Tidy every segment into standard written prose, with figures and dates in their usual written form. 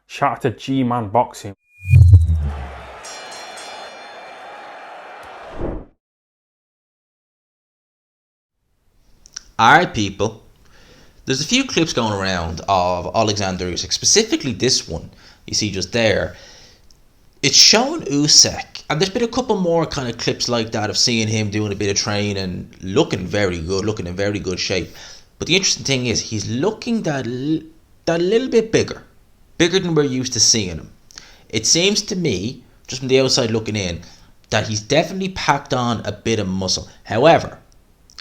Shout out to G-Man Boxing. Alright, people. There's a few clips going around of Oleksandr Usyk, specifically this one you see just there. It's showing Usyk, and there's been a couple more kind of clips like that of seeing him doing a bit of training, looking very good, looking in very good shape. But the interesting thing is he's looking that little bit bigger than we're used to seeing him. It seems to me, just from the outside looking in, that he's definitely packed on a bit of muscle. However,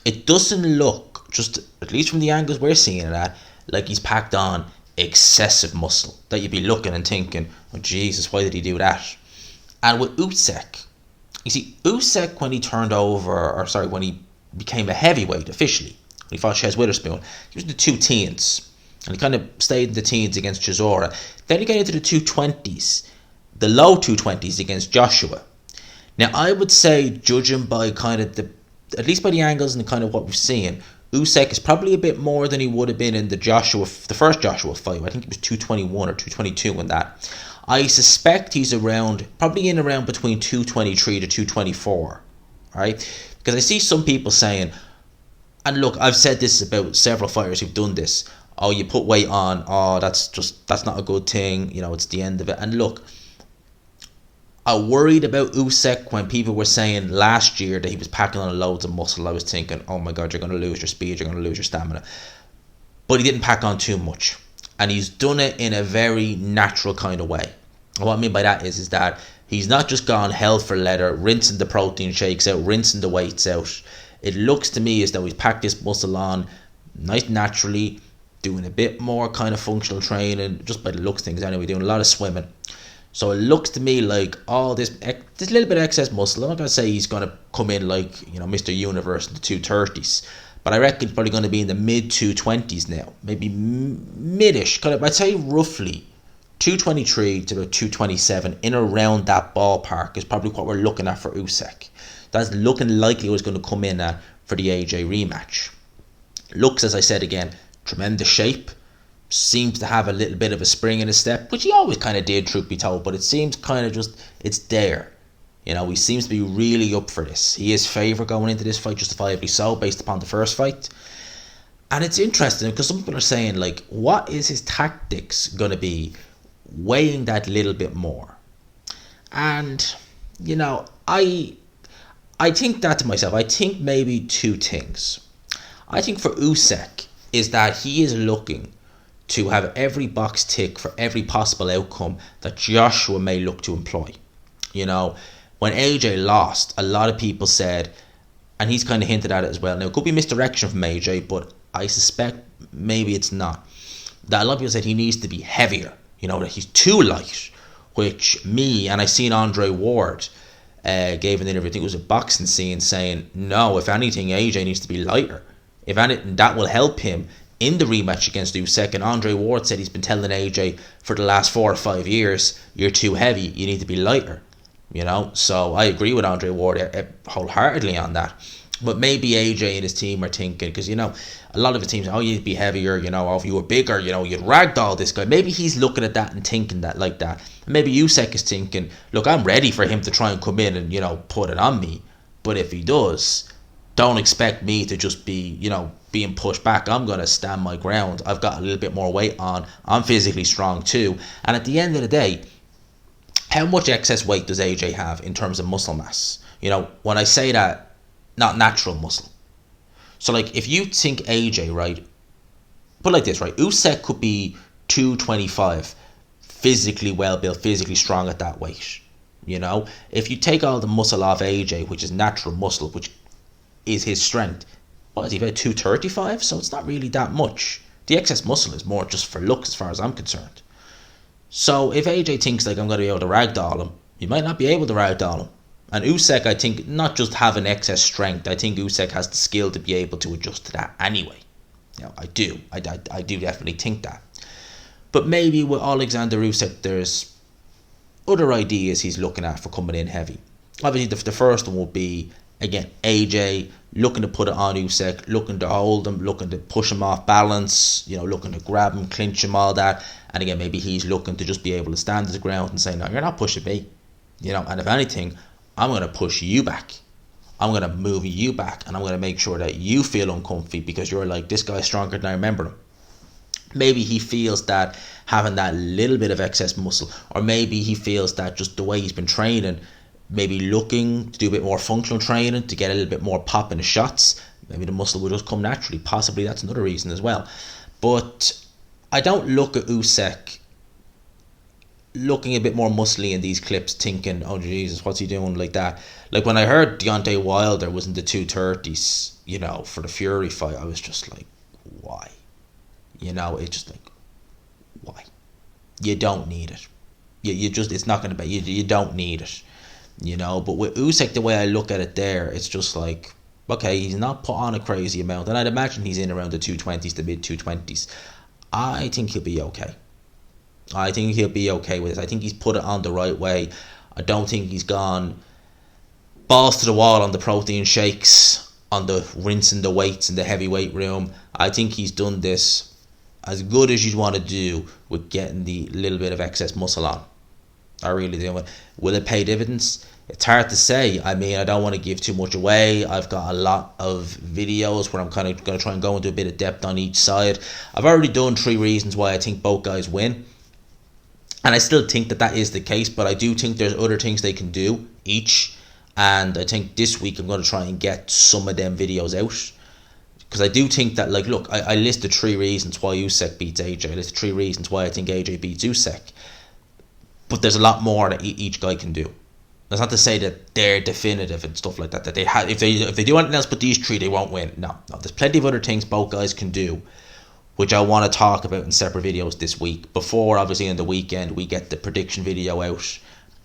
it doesn't look, just at least from the angles we're seeing it at, like he's packed on excessive muscle that you'd be looking and thinking, oh Jesus, why did he do that? And with Usyk, you see, Usyk when he turned over, when he became a heavyweight officially, when he fought Chez Witherspoon, he was in the two teens, and he kind of stayed in the teens against Chisora. Then he got into the 220s, the low 220s against Joshua. Now I would say, judging by kind of at least by the angles and kind of what we've seen, Usyk is probably a bit more than he would have been in the first Joshua fight. I think it was 221 or 222 in that. I suspect he's probably in around between 223 to 224, right? Because I see some people saying, and look, I've said this about several fighters who've done this. Oh, you put weight on. Oh, that's not a good thing. It's the end of it. And look, I worried about Usyk when people were saying last year that he was packing on loads of muscle. I was thinking, oh my God, you're going to lose your speed, you're going to lose your stamina. But he didn't pack on too much. And he's done it in a very natural kind of way. And what I mean by that is that he's not just gone hell for leather, rinsing the protein shakes out, rinsing the weights out. It looks to me as though he's packed this muscle on nice naturally, doing a bit more kind of functional training, just by the looks of things anyway, doing a lot of swimming. So it looks to me like all this little bit of excess muscle. I'm not going to say he's going to come in like, Mr. Universe in the 230s. But I reckon he's probably going to be in the mid 220s now. Maybe mid-ish. Kind of, I'd say roughly 223 to about 227, in around that ballpark is probably what we're looking at for Usyk. That's looking likely what he's going to come in at for the AJ rematch. Looks, as I said again, tremendous shape. Seems to have a little bit of a spring in his step, which he always kind of did, truth be told, but it seems kind of just, it's there. He seems to be really up for this. He is favourite going into this fight, justifiably so, based upon the first fight. And it's interesting because some people are saying, like, what is his tactics going to be weighing that little bit more? And, I think that to myself. I think maybe two things. I think for Usyk is that he is looking to have every box tick for every possible outcome that Joshua may look to employ. When AJ lost, a lot of people said, and he's kind of hinted at it as well. Now, it could be misdirection from AJ, but I suspect maybe it's not. That a lot of people said he needs to be heavier, that he's too light, which and I seen Andre Ward gave an interview, I think it was a boxing scene, saying, no, if anything, AJ needs to be lighter. If anything, that will help him in the rematch against Usyk. And Andre Ward said he's been telling AJ for the last 4 or 5 years, you're too heavy, you need to be lighter. So I agree with Andre Ward wholeheartedly on that. But maybe AJ and his team are thinking, because a lot of the teams, you'd be heavier, if you were bigger, you'd ragdoll this guy. Maybe he's looking at that and thinking that like that. And maybe Usyk is thinking, look, I'm ready for him to try and come in and put it on me, but if he does, don't expect me to just be being pushed back. I'm going to stand my ground. I've got a little bit more weight on. I'm physically strong too. And at the end of the day, how much excess weight does AJ have in terms of muscle mass? When I say that, not natural muscle. So like if you think AJ, right, put like this, right, Usyk could be 225, physically well built, physically strong at that weight. If you take all the muscle off AJ, which is natural muscle, which is his strength, what is he, about 235? So it's not really that much. The excess muscle is more just for looks as far as I'm concerned. So if AJ thinks like I'm going to be able to ragdoll him, you might not be able to ragdoll him. And Usyk, I think, not just having excess strength, I think Usyk has the skill to be able to adjust to that anyway. I do definitely think that. But maybe with Oleksandr Usyk, there's other ideas he's looking at for coming in heavy. Obviously, the first one will be, again, AJ looking to put it on Usyk, looking to hold him, looking to push him off balance, looking to grab him, clinch him, all that. And again, maybe he's looking to just be able to stand his ground and say, no, you're not pushing me. And if anything, I'm going to push you back. I'm going to move you back, and I'm going to make sure that you feel uncomfy because you're like, this guy's stronger than I remember him. Maybe he feels that having that little bit of excess muscle, or maybe he feels that just the way he's been training, maybe looking to do a bit more functional training to get a little bit more pop in the shots, maybe the muscle will just come naturally. Possibly that's another reason as well. But I don't look at Usyk looking a bit more muscly in these clips thinking, oh Jesus, what's he doing like that? Like when I heard Deontay Wilder was in the 230s, for the Fury fight, I was just like, why? It's just like, why? You don't need it. You just, it's not going to be, you don't need it. But with Usyk, the way I look at it there, it's just like, okay, he's not put on a crazy amount, and I'd imagine he's in around the 220s, the mid 220s. I think he'll be okay. I think he'll be okay with it. I think he's put it on the right way. I don't think he's gone balls to the wall on the protein shakes, on the rinsing the weights in the heavyweight room. I think he's done this as good as you'd want to do with getting the little bit of excess muscle on. I really do. Will it pay dividends? It's hard to say. I mean, I don't want to give too much away. I've got a lot of videos where I'm kind of going to try and go into a bit of depth on each side. I've already done 3 reasons why I think both guys win. And I still think that is the case, but I do think there's other things they can do each. And I think this week I'm going to try and get some of them videos out. Because I do think that, look, I listed 3 reasons why Usyk beats AJ. I listed 3 reasons why I think AJ beats Usyk. But there's a lot more that each guy can do. That's not to say that they're definitive and stuff like that. That they have, if they do anything else but these 3, they won't win. No, there's plenty of other things both guys can do, which I want to talk about in separate videos this week. Before, obviously, in the weekend, we get the prediction video out.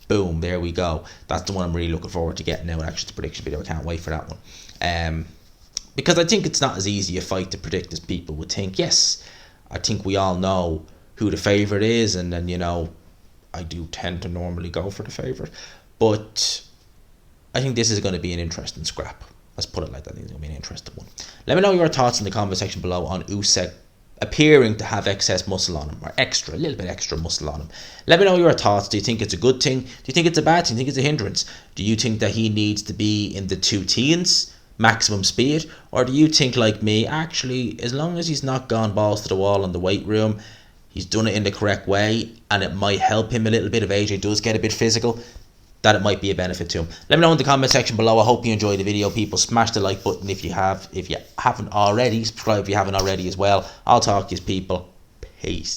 Boom, there we go. That's the one I'm really looking forward to getting out. Actually, the prediction video, I can't wait for that one. Because I think it's not as easy a fight to predict as people would think. Yes, I think we all know who the favourite is, and then, I do tend to normally go for the favourite. But I think this is going to be an interesting scrap. Let's put it like that. I think it's going to be an interesting one. Let me know your thoughts in the comment section below on Usyk appearing to have excess muscle on him, or a little bit extra muscle on him. Let me know your thoughts. Do you think it's a good thing? Do you think it's a bad thing? Do you think it's a hindrance? Do you think that he needs to be in the 2 teens, maximum speed? Or do you think, like me, actually, as long as he's not gone balls to the wall in the weight room, he's done it in the correct way, and it might help him a little bit if AJ does get a bit physical, that it might be a benefit to him. Let me know in the comment section below. I hope you enjoyed the video, people. Smash the like button if you have. If you haven't already, subscribe if you haven't already as well. I'll talk to you, people. Peace.